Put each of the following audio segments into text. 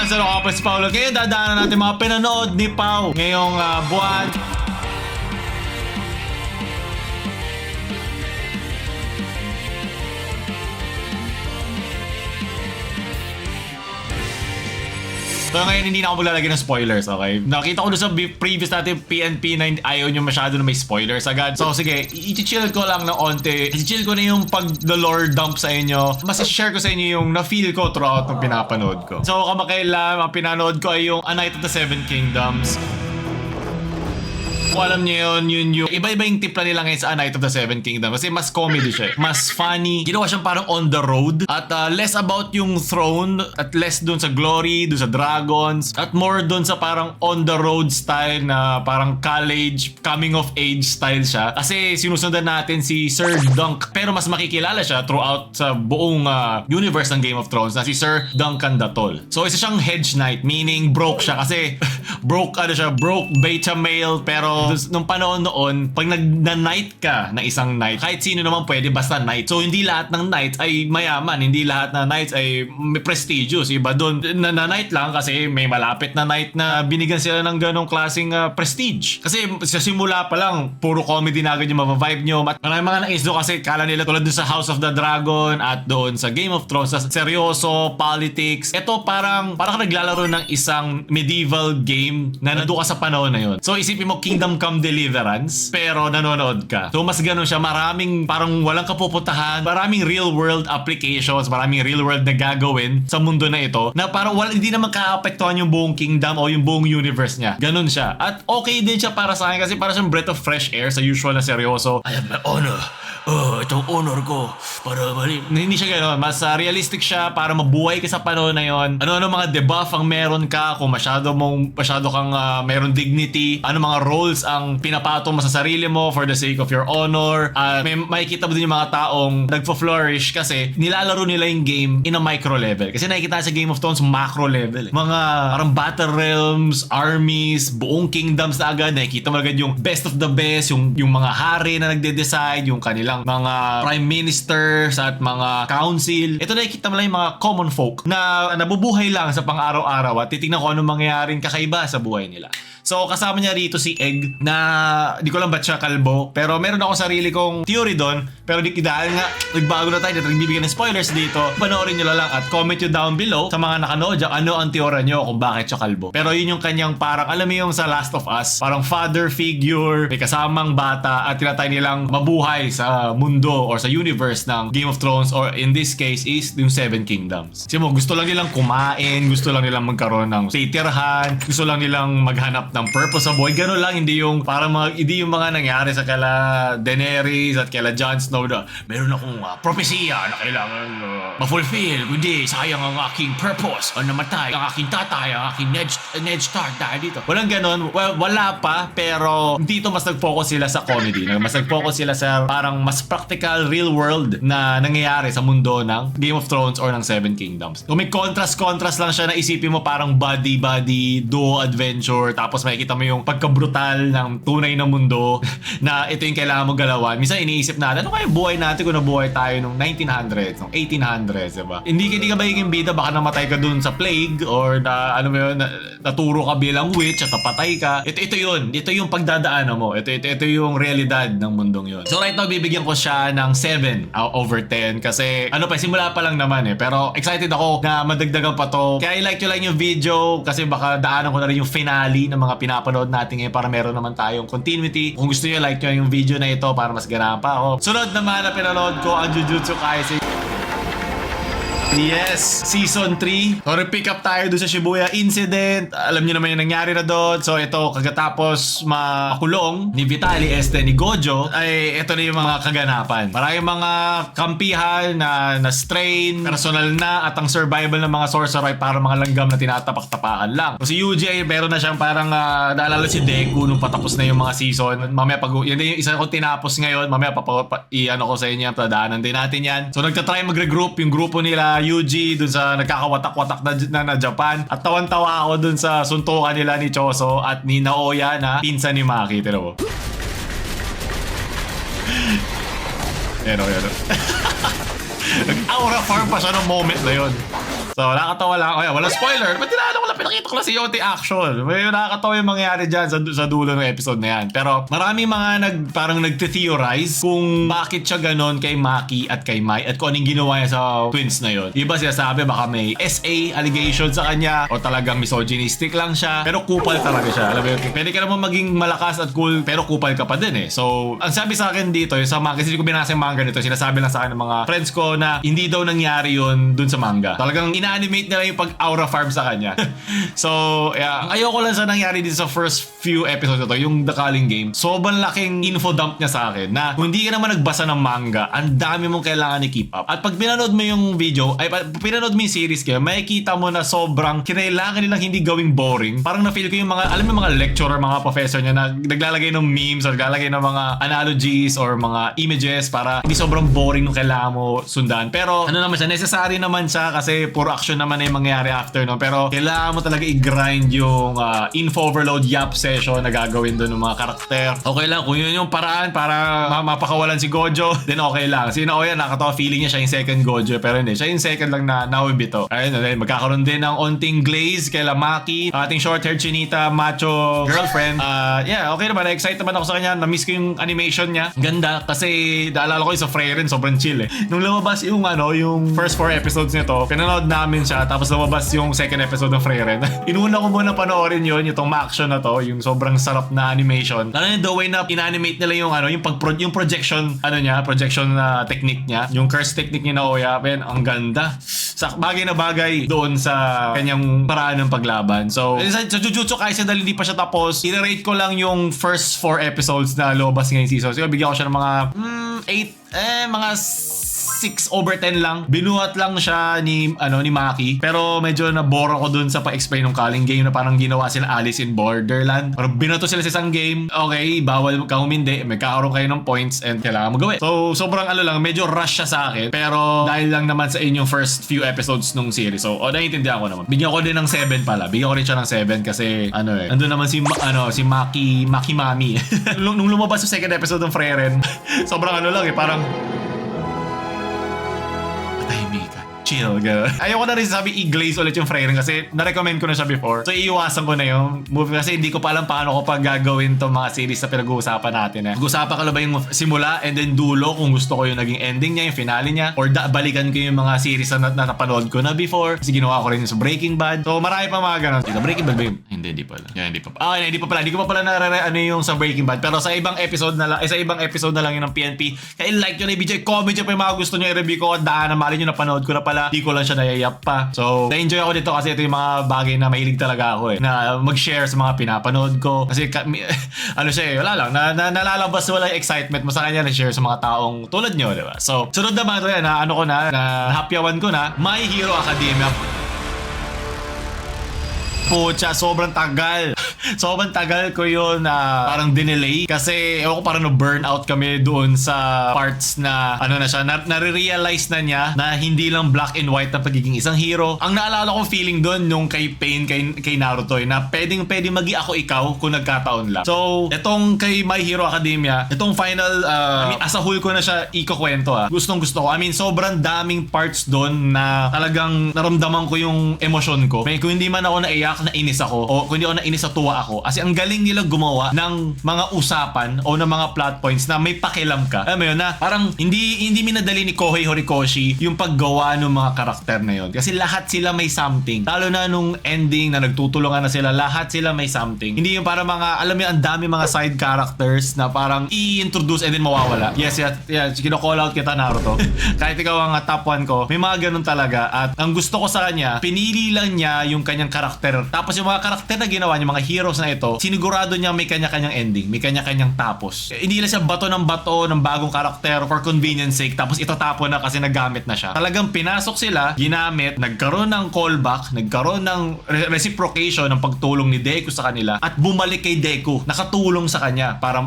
mga salo kapag si Paulo. Kaya dadaanan natin mga pinanood ni Pau ngayong buwan. So ngayon hindi na ako maglalagay ng spoilers, okay? Nakita ko doon sa previous natin PNP na ayaw nyo masyado na may spoilers agad. So sige, i-chill ko lang ng onte. I-chill ko na yung pag-lore dump sa inyo. Mas i-share ko sa inyo yung na-feel ko throughout ng pinapanood ko. So kamakailan, ang pinanood ko ay yung A Knight of the Seven Kingdoms. Kung alam niyo yun yung iba-iba yung tipla nila ngayon sa A Knight of the Seven Kingdoms kasi mas comedy siya, mas funny. Ginawa siyang parang on the road at less about yung throne at less dun sa glory, dun sa dragons at more dun sa parang on the road style na parang college, coming of age style siya. Kasi sinusundan natin si Sir Dunk pero mas makikilala siya throughout sa buong universe ng Game of Thrones na si Sir Duncan Datol. So isa siyang hedge knight meaning broke siya kasi broke beta male pero nung panahon noon, pag nag-knight ka na isang knight, kahit sino naman pwede basta knight. So hindi lahat ng knights ay mayaman, hindi lahat ng knights ay prestigious. Iba doon na knight lang kasi may malapit na knight na binigyan sila ng ganong klaseng prestige. Kasi sa simula pa lang, puro comedy na agad yung mapavibe nyo. At maraming mga nais doon kasi kala nila tulad doon sa House of the Dragon at doon sa Game of Thrones, sa seryoso, politics. Ito parang naglalaro ng isang medieval game na nandoon ka sa panahon na yun. So isipin mo Kingdom Come Deliverance pero nanonood ka. So mas ganun siya, maraming parang walang kapupuntahan, maraming real world applications, maraming real world na gagawin sa mundo na ito na parang hindi naman kaapektuhan yung buong kingdom o yung buong universe niya. Ganun siya. At okay din siya para sa akin kasi parang siyang breath of fresh air sa usual na seryoso. I have my honor. Itong honor ko para hindi siya gano'n. Mas realistic siya para mabuhay ka sa panahon na yon. Ano mga debuff ang meron ka kung masyado kang meron dignity. Ano mga roles ang pinapatong mo sa sarili mo for the sake of your honor. May makikita mo din yung mga taong nagpo-flourish kasi nilalaro nila yung game in a micro level. Kasi nakikita sa Game of Thrones macro level. Mga parang battle realms, armies, buong kingdoms na agad. Nakikita mo agad yung best of the best, yung mga hari na nagde-decide, yung kanilang mga prime ministers at mga council. Ito nakikita mo lang yung mga common folk na nabubuhay lang sa pang-araw-araw at titignan ko anong mangyayaring kakaiba sa buhay nila. So kasama niya rito si Egg na di ko lang ba't siya kalbo pero meron ako sarili kong theory doon pero dahil nga nagbago na tayo at nagbibigyan ng spoilers dito, panoorin nyo lang at comment nyo down below sa mga nakanood dyan ano ang teorya nyo kung bakit siya kalbo. Pero yun yung kanyang parang alam mo yung sa Last of Us, parang father figure, may kasamang bata at tinatay nilang mabuhay sa mundo or sa universe ng Game of Thrones or in this case is yung Seven Kingdoms. Kasi mo gusto lang nilang kumain, gusto lang nilang magkaroon ng titirhan, gusto lang nilang maghanap ng purpose sa buhay. Ganun lang, hindi yung mga nangyari sa kala Daenerys at kala Jon Snow na meron akong propesya na kailangan ma-fulfill. Kundi sayang ang aking purpose o namatay ang aking tatay, ang aking Ned Stark dahil dito. Walang ganun. Well, wala pa pero dito mas nag-focus sila sa comedy. Mas nag-focus sila sa parang mas practical, real world na nangyayari sa mundo ng Game of Thrones or ng Seven Kingdoms. Kung may contrast lang siya na isipin mo parang buddy-buddy, duo adventure tapos makikita mo yung pagka-brutal ng tunay na mundo na ito yung kailangan mo galawan. Minsan iniisip natin, ano kaya buhay natin kung nabuhay tayo nung 1900s, nung 1800s, diba? Hindi ka magiging bida, baka namatay ka dun sa plague or na, naturo ka bilang witch at napatay ka. Ito yun. Ito yung pagdadaanan mo. Ito yung realidad ng mundong yun. So right now, bibigyan ko siya ng 7 out over 10 kasi simula pa lang naman eh. Pero excited ako na madagdagan pa to. Kaya i-like nyo lang yung video kasi baka daanan ko na rin yung finale ng mga pinapanood natin ngayon para meron naman tayong continuity. Kung gusto nyo, like nyo yung video na ito para mas ganahan pa ako. Sunod naman na pinanood ko ang Jujutsu Kaisen. Yes, Season 3. So, pick up tayo doon sa Shibuya incident. Alam niyo naman yung nangyari na doon. So, ito, kagatapos makulong ni Vitali ni Gojo, ay ito na yung mga kaganapan. Maraming mga kampihan na strain, personal na, at ang survival ng mga sorcerer ay para mga langgam na tinatapak-tapakan lang. So, si Yuji ay meron na siyang parang naalala si Deku nung patapos na yung mga season. Mamaya yan yung isa ko tinapos ngayon. Mamaya i-ano ko sa inyo, tadaanan din natin yan. So, nagtatry mag-regroup yung grupo nila Yuji dun sa nagkakawatak-watak na Japan. At tawan-tawa ako dun sa suntukan nila ni Choso at ni Naoya na pinsan ni Maki. Tira mo. Yan o. Nag-aura farm pa siya ng moment na yun. So, nakakatawa lang. Kaya, wala spoiler. Ba't tinalo ko lang, pinakita ko lang si Yoti action. May nakakatawa yung mangyayari dyan sa dulo ng episode na yan. Pero, maraming mga parang nagte-theorize kung bakit siya ganon kay Maki at kay Mai at kung anong ginawa niya sa twins na yun. Iba sinasabi, baka may SA allegation sa kanya o talagang misogynistic lang siya. Pero kupal talaga siya. Alam mo yun, pwede ka naman maging malakas at cool pero kupal ka pa din eh. So, ang sabi sa akin dito, yung sa manga, kasi hindi ko binasa yung manga nito, sinasabi lang sa akin ng mga friends ko na hindi daw nangyari yun dun sa manga. Talagang ina-animate nila yung pag-aura farm sa kanya. So, yeah, ang ayoko lang sa nangyari dito sa first few episodes na to, yung The Calling Game, sobrang laking info dump niya sa akin na kung hindi ka naman nagbasa ng manga, ang dami mong kailangan i-keep up. At pag pinanood mo yung video, ay pinanood mo yung series kayo, makikita mo na sobrang kinailangan nilang hindi gawing boring. Parang na-feel ko yung mga, alam mo yung mga lecturer, mga professor niya na naglalagay ng memes or naglalagay ng mga analogies or mga images para hindi sobrang boring nung kailangan mo sundan. Pero ano naman siya, necessary naman siya kasi puro action naman na yung mangyayari after, no? Pero kailangan mo talaga i-grind yung info overload yap session na gagawin doon ng mga karakter. Okay lang, kung yun yung paraan para mapakawalan si Gojo, then okay lang. Si Naoya, nakatawa feeling niya siya yung second Gojo, pero hindi. Siya yung second lang na Naobito. Ayun, magkakaroon din ng onting glaze kay Maki, ating short-haired chinita, macho girlfriend. Yeah, okay naman. Excited naman ako sa kanya. Na-miss ko yung animation niya. Ganda kasi naalala ko yung sa Freyren, sobrang chill eh. Nung lumabas yung yung first 4 episodes nito, pinanood namin siya, tapos lumabas yung second episode ng Freyren. Inuna ko muna panoorin yun, yung action na to, yung sobrang sarap na animation. Lalo yung the way na in-animate nila yung yung projection, projection na technique niya, yung curse technique niya na Oya, ang ganda. Bagay na bagay doon sa kanyang paraan ng paglaban. So, sa Jujutsu Kaisen dahil hindi pa siya tapos, i-rate ko lang yung first 4 episodes na lobas ngayong season. So, bigyan ko siya ng mga 8, mga 6/10 lang. Binuhat lang siya ni Maki. Pero medyo nabore ako dun sa pa-explain ng Calling Game na parang ginawa sila Alice in Borderland. Parang binato sila sa isang game. Okay, bawal ka humindi. May kakaroon kayo ng points and kailangan mo gawin. So, sobrang lang, medyo rush siya sa akin. Pero dahil lang naman sa inyong first few episodes nung series. So, naiintindihan ko naman. Bigyan ko din ng 7 pala. Bigyan ko rin siya ng 7 kasi andun naman si Maki Mami. Nung lumabas yung second episode ng Freyren, sobrang parang chill, gano'n. Ayoko na rin sabi i-glaze ulit yung Freyren kasi na-recommend ko na siya before. So, iiwasan ko na yung movie kasi hindi ko pa alam paano ko pag gagawin tong mga series na pinag-uusapan natin. Pag-uusapan ko na ba yung simula and then dulo kung gusto ko yung naging ending niya, yung finale niya, or balikan ko yung mga series na napanood ko na before kasi ginawa ko rin yung sa Breaking Bad. So, marami pa mga gano'n. Dito, Breaking Bad ba yun? Hindi pala. Hindi pa pala. Hindi ko pa pala yung sa Breaking Bad. Pero sa ibang episode na lang yun ng PNP. Kaya like yun, i-BJ, comment yun pa yung mga gusto nyo i-review ko. Daan na mali nyo napanood ko na pala. Di ko lang siya nayayap pa. So, na-enjoy ako dito kasi ito yung mga bagay na mahilig talaga ako na mag-share sa mga pinapanood ko. Kasi, wala lang. Nalalabas wala yung excitement mo sa kanya na share sa mga taong tulad nyo, diba? So, sunod naman ito yan, hapyawan ko na, My Hero Academia. Pucha, sobrang tagal. Sobrang tagal ko yun na parang dinelay kasi parang na-burnout kami doon sa parts na nare-realize na niya na hindi lang black and white na pagiging isang hero. Ang naalala kong feeling doon nung kay Pain, kay Naruto na pwedeng magi ako ikaw kung nagkataon lang. So, itong kay My Hero Academia, itong final, as a whole ko na siya ikukwento Gustong gusto ko. Sobrang daming parts doon na talagang naramdaman ko yung emosyon ko. Kung hindi man ako naiyak, nainis ako, o kung hindi ako nainis, natuwa ako. Kasi ang galing nila gumawa ng mga usapan o ng mga plot points na may pakialam ka. Alam mo yun, na parang hindi minadali ni Kohei Horikoshi yung paggawa ng mga karakter na yun. Kasi lahat sila may something. Lalo na nung ending na nagtutulungan na sila, lahat sila may something. Hindi yung parang alam mo yun, ang dami mga side characters na parang i-introduce and then mawawala. Yes, kino-call out kita, Naruto. Kahit ikaw ang top 1 ko, may mga ganun talaga. At ang gusto ko sa kanya, pinili lang niya yung kanyang karakter. Tapos yung mga karakter na ginawa niya, mga heroes na ito, sinigurado niya may kanya-kanyang ending, may kanya-kanyang tapos. Hindi lang siya bato ng bagong karakter for convenience sake, tapos itatapon na kasi nagamit na siya. Talagang pinasok sila, ginamit, nagkaroon ng callback, nagkaroon ng reciprocation ng pagtulong ni Deku sa kanila, at bumalik kay Deku, nakatulong sa kanya para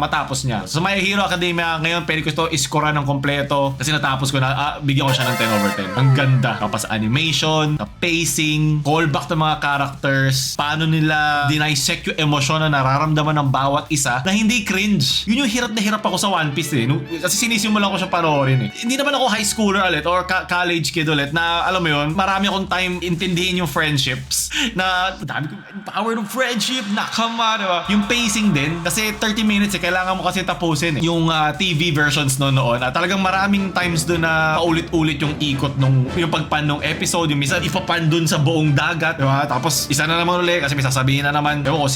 matapos niya. So, My Hero Academia, ngayon pwede ko ito iskora ng kompleto kasi natapos ko na, bigyan ko siya ng 10/10. Ang ganda. Tapos animation, pacing, callback ng mga characters, paano nila dinisect yung emosyon na nararamdaman ng bawat isa na hindi cringe. Yun yung hirap na hirap ako sa One Piece eh. Kasi sinisimulan ko siya panoorin eh. Hindi naman ako high schooler ulit or college kid ulit na alam mo yun, marami akong time intindihin yung friendships na dami ko power ng friendship, nakama, diba? Yung pacing din, kasi 30 minutes eh, kailangan mo kasi tapusin eh. Yung TV versions noon at talagang maraming times doon na paulit-ulit yung ikot yung pagpan ng episode, yung minsan ipapan doon sa buong dagat, diba? Tapos isa na naman ulit kasi may sasabihin na naman, ewan ko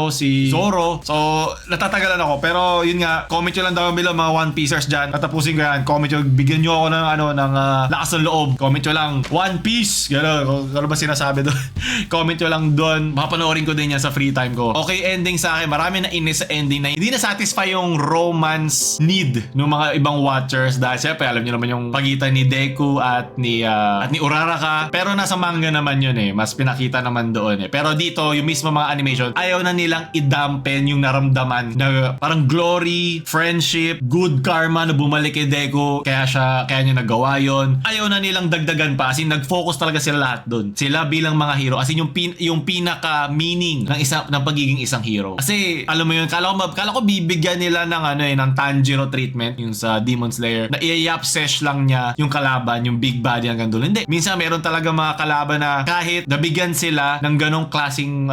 si Zoro. So natatagalan ako, pero yun nga, comment nyo lang daw below mga One Piecers dyan. Tatapusin ko yan, comment nyo, bigyan nyo ako ng lakas ng loob. Comment nyo lang One Piece, gano'n, ano ba sinasabi doon? Comment nyo lang doon, mapanoorin ko din yan sa free time ko. Okay, ending sa akin, marami na inis sa ending na hindi na satisfy yung romance need ng mga ibang watchers dahil syempre alam nyo naman yung pagitan ni Deku at ni Uraraka, pero nasa manga naman yun eh, mas pinakita naman doon eh. Pero dito yung mismo mga animation, ayaw na nilang idampen yung naramdaman na parang glory, friendship, good karma na bumalik kay Deku, kaya niya nagawa yon. Ayaw na nilang dagdagan pa, as in nag-focus talaga sila lahat doon, sila bilang mga hero, as in yung pinaka meaning ng pagiging isang hero. Kasi alam mo yun, kala ko bibigyan nila ng Tanjiro treatment yung sa Demon Slayer, na i-obsess lang niya yung kalaban, yung big bad hanggang doon. Hindi, minsan meron talaga mga kalaban na kahit nabigyan sila ng ganong klaseng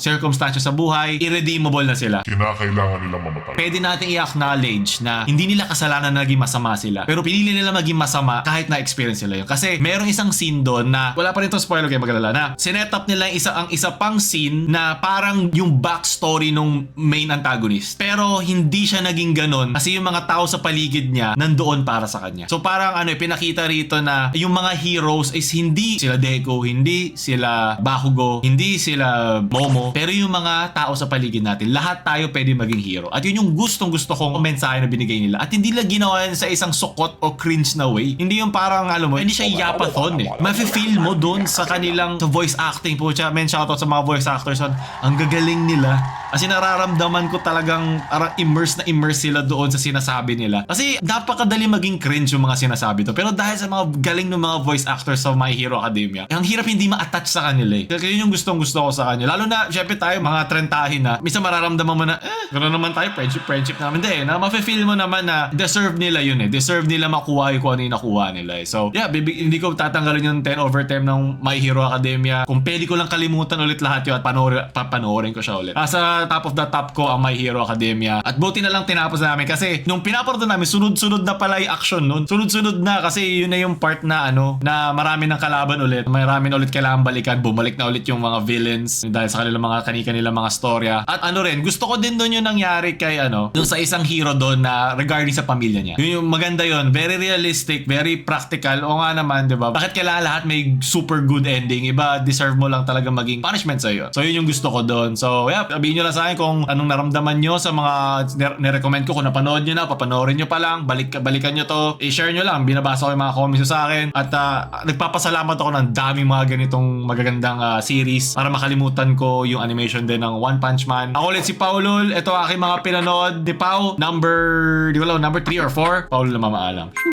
circumstances sa buhay, irredeemable na sila. Kinakailangan nilang mamatay. Pwede natin i-acknowledge na hindi nila kasalanan na naging masama sila, pero pinili nila maging masama kahit na-experience nila yun. Kasi merong isang scene doon na, wala pa rin itong spoiler kayo magalala, na sinet up nila ang isa pang scene na parang yung backstory nung main antagonist. Pero hindi siya naging ganon kasi yung mga tao sa paligid niya nandoon para sa kanya. So parang pinakita rito na yung mga heroes is hindi sila Deku, hindi sila Bakugo, hindi sila Momo, pero yung mga tao sa paligid natin, lahat tayo pwede maging hero. At yun yung gustong kong mensahe na binigay nila. At hindi lang ginawa yan sa isang sukot o cringe na way. Hindi yung parang hindi siya yapathon eh. Mafe-feel mo doon sa kanilang voice acting po siya. Men, shoutout sa mga voice actors. Ang gagaling nila. Kasi nararamdaman ko talagang immerse sila doon sa sinasabi nila. Kasi napakadali maging cringe yung mga sinasabi to. Pero dahil sa mga galing ng mga voice actors sa My Hero Academia, ang hirap hindi ma-attach sa kanila eh. Kaya yun yung gustong gusto ko sa kanila. Lalo na, syempre tayo, mga trentahin na, minsan mararamdaman mo na, gano'n naman tayo, friendship namin. Hindi, na mafe-feel mo naman na deserve nila yun eh. Deserve nila makuha yung kung ano yung nakuha nila eh. So, yeah, hindi ko tatanggalin yung 10/10 ng My Hero Academia. Kung pwede ko lang kalimutan ulit lahat yun at panoorin ko siya ulit. Sa top of the top ko ang My Hero Academia. At buti na lang tinapos namin kasi nung pinaparto namin, sunod-sunod na pala yung action nun. Sunod-sunod na kasi yun na yung part na na marami ng kalaban ulit. Marami na ulit kailangan balikan. Bumalik na ulit yung mga villains dahil sa kanilang mga kani-kanilang mga storya. At rin, gusto ko din doon yung nangyari kay doon sa isang hero doon na regarding sa pamilya niya. Yun yung maganda yun. Very realistic, very practical. O nga naman, di ba? Bakit kailangan lahat may super good ending? Iba, deserve mo lang talaga maging punishment sa iyo. So yun yung gusto ko doon. So yeah, sabihin nyo lang sa akin kung anong naramdaman nyo sa mga nirecommend ko. Kung napanood nyo na, papanoorin nyo pa lang, balikan nyo to, i-share nyo lang. Binabasa ko yung mga comments nyo sa akin. At nagpapasalamat ako ng daming mga ganitong magagandang series para makalimutan ko yung animation din ng One Punch Man. Ako ulit si Paulol. Ito aking mga pinanood ni Pau. Number 3 or 4. Paulol na mamaalam.